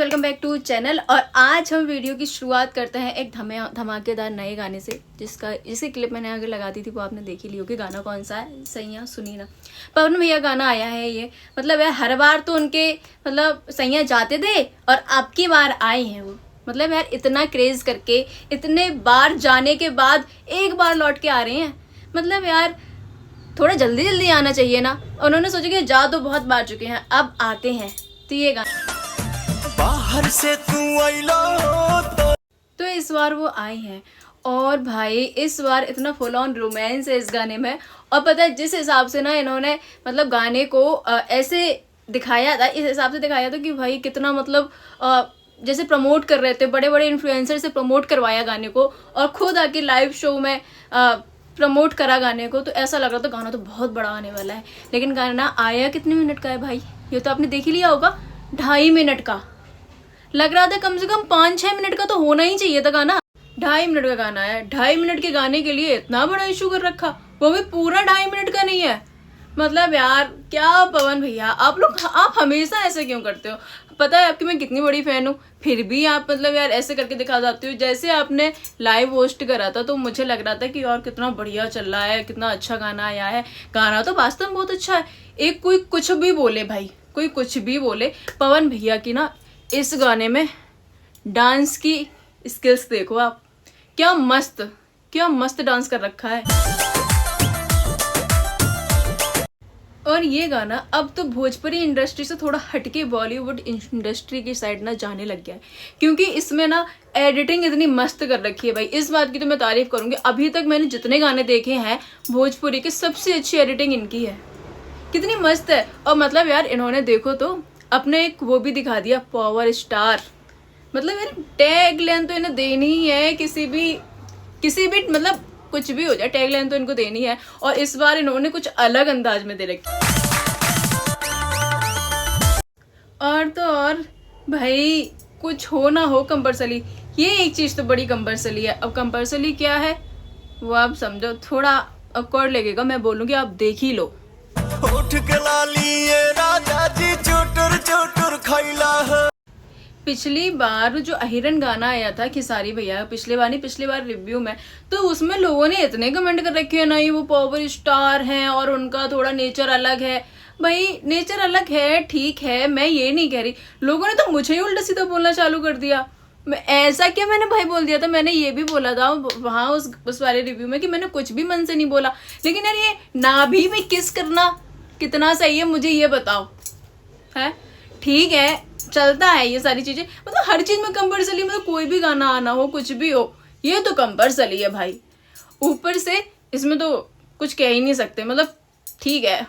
Welcome back to channel. और आज हम वीडियो की शुरुआत करते हैं एक धमाकेदार नए गाने से, जिसकी क्लिप मैंने आगे लगा दी थी, वो आपने देख ही ली होगी। गाना कौन सा है? सैया सुनी ना, पवन भैया गाना आया है ये। मतलब यार हर बार तो उनके सैया जाते थे और अब की बार आए हैं वो। मतलब यार इतना क्रेज करके इतने बार जाने के बाद एक बार लौट के आ रहे हैं। मतलब यार थोड़ा जल्दी जल्दी आना चाहिए ना। उन्होंने सोचा कि जा तो बहुत बार चुके हैं, अब आते हैं। तो ये गाना बाहर से तू आइलो तो इस बार वो आए हैं और भाई इस बार इतना फुल ऑन रोमांस है इस गाने में। और पता है जिस हिसाब से ना इन्होंने मतलब गाने को ऐसे दिखाया था, इस हिसाब से दिखाया था कि भाई कितना मतलब जैसे प्रमोट कर रहे थे, बड़े बड़े इन्फ्लुएंसर से प्रमोट करवाया गाने को और खुद आके लाइव शो में प्रमोट करा गाने को। तो ऐसा लग रहा था गाना तो बहुत बड़ा आने वाला है। लेकिन गाना आया कितने मिनट का है भाई? ये तो आपने देख ही लिया होगा, 2.5 मिनट का। लग रहा था कम से कम 5-6 मिनट का तो होना ही चाहिए था गाना। 2.5 मिनट का गाना है। 2.5 मिनट के गाने के लिए इतना बड़ा इशू कर रखा, वो भी पूरा 2.5 मिनट का नहीं है। मतलब यार क्या पवन भैया, आप हमेशा ऐसे क्यों करते हो? पता है आपकी मैं कितनी बड़ी फैन हूँ, फिर भी आप मतलब यार ऐसे करके दिखा जाते हो। जैसे आपने लाइव होस्ट करा था तो मुझे लग रहा था कि यार कितना बढ़िया चल रहा है, कितना अच्छा गाना आया है। गाना तो वास्तव में बहुत अच्छा है। एक कोई कुछ भी बोले भाई, कोई कुछ भी बोले, पवन भैया की ना इस गाने में डांस की स्किल्स देखो आप, क्या मस्त डांस कर रखा है। और ये गाना अब तो भोजपुरी इंडस्ट्री से थोड़ा हटके बॉलीवुड इंडस्ट्री की साइड ना जाने लग गया है, क्योंकि इसमें ना एडिटिंग इतनी मस्त कर रखी है भाई। इस बात की तो मैं तारीफ करूंगी, अभी तक मैंने जितने गाने देखे हैं भोजपुरी के सबसे अच्छी एडिटिंग इनकी है। कितनी मस्त है। और मतलब यार इन्होंने देखो तो अपने एक वो भी दिखा दिया, पावर स्टार। मतलब यार टैग लाइन तो इन्हें देनी ही है, किसी भी मतलब कुछ भी हो जाए टैग लाइन तो इनको देनी है। और इस बार इन्होंने कुछ अलग अंदाज में दे रखी। और तो और भाई कुछ हो ना हो कंपल्सरी, ये एक चीज तो बड़ी कंपल्सरी है। अब कंपल्सरी क्या है वो आप समझो, थोड़ा ऑकवर्ड लगेगा, मैं बोलूंगी आप देख ही लो। उठ के लालिए राजा जी चोटर चोटर खैला है। पिछली बार जो अहिरन गाना आया था खेसारी भैया, पिछली बार रिव्यू में, तो उसमें लोगों ने इतने कमेंट कर रखे हैं ना, ये वो पावर स्टार हैं और उनका थोड़ा नेचर अलग है। भाई नेचर अलग है ठीक है, मैं ये नहीं कह रही। लोगों ने तो मुझे ही उल्टा सीधा बोलना चालू कर दिया। मैं ऐसा क्या मैंने भाई बोल दिया था? मैंने ये भी बोला था वहां उस वाले रिव्यू में कि मैंने कुछ भी मन से नहीं बोला। लेकिन यार ये ना भी किस करना कितना सही है मुझे ये बताओ है? ठीक है चलता है ये सारी चीजें, मतलब हर चीज में कंपल्सरी, मतलब कोई भी गाना आना हो कुछ भी हो ये तो कंपल्सरी है भाई। ऊपर से इसमें तो कुछ कह ही नहीं सकते। मतलब ठीक है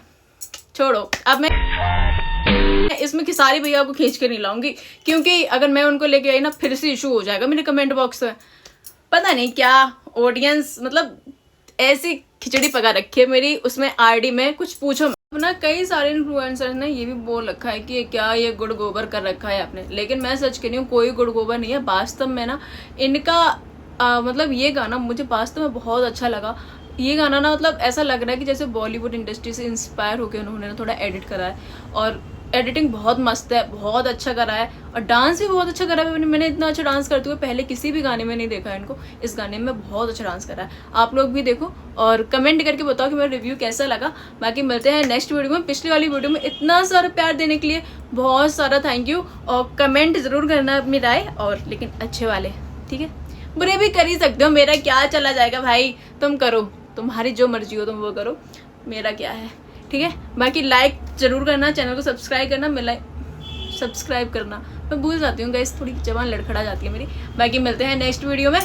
छोड़ो, अब मैं इसमें खेसारी भैया को खींच के नहीं लाऊंगी, क्योंकि अगर मैं उनको लेके आई ना फिर से इशू हो जाएगा मेरे कमेंट बॉक्स में। पता नहीं क्या ऑडियंस मतलब ऐसी खिचड़ी पका रखी है मेरी उसमें आरडी में, कुछ पूछो ना। कई सारे इन्फ्लुएंसर्स ने ये भी बोल रखा है कि क्या ये गुड़ गोबर कर रखा है आपने, लेकिन मैं सच कह रही हूँ कोई गुड़ गोबर नहीं है। वास्तव में ना इनका मतलब ये गाना मुझे वास्तव में बहुत अच्छा लगा। ये गाना ना मतलब ऐसा लग रहा है कि जैसे बॉलीवुड इंडस्ट्री से इंस्पायर होकर उन्होंने ना थोड़ा एडिट करा है, और एडिटिंग बहुत मस्त है, बहुत अच्छा करा है। और डांस भी बहुत अच्छा करा है। मैंने इतना अच्छा डांस करते हुए पहले किसी भी गाने में नहीं देखा है इनको। इस गाने में बहुत अच्छा डांस करा है। आप लोग भी देखो और कमेंट करके बताओ कि मेरा रिव्यू कैसा लगा। बाकी मिलते हैं नेक्स्ट वीडियो में। पिछली वाली वीडियो में इतना सारा प्यार देने के लिए बहुत सारा थैंक यू। और कमेंट जरूर करना अपनी राय, और लेकिन अच्छे वाले, ठीक है? बुरे भी कर ही सकते हो, मेरा क्या चला जाएगा भाई। तुम करो, तुम्हारी जो मर्जी हो तुम वो करो, मेरा क्या है, ठीक है? बाकी लाइक जरूर करना, चैनल को सब्सक्राइब करना, सब्सक्राइब करना मैं भूल जाती हूँ गाइस, थोड़ी जबान लड़खड़ा जाती है मेरी। बाकी मिलते हैं नेक्स्ट वीडियो में।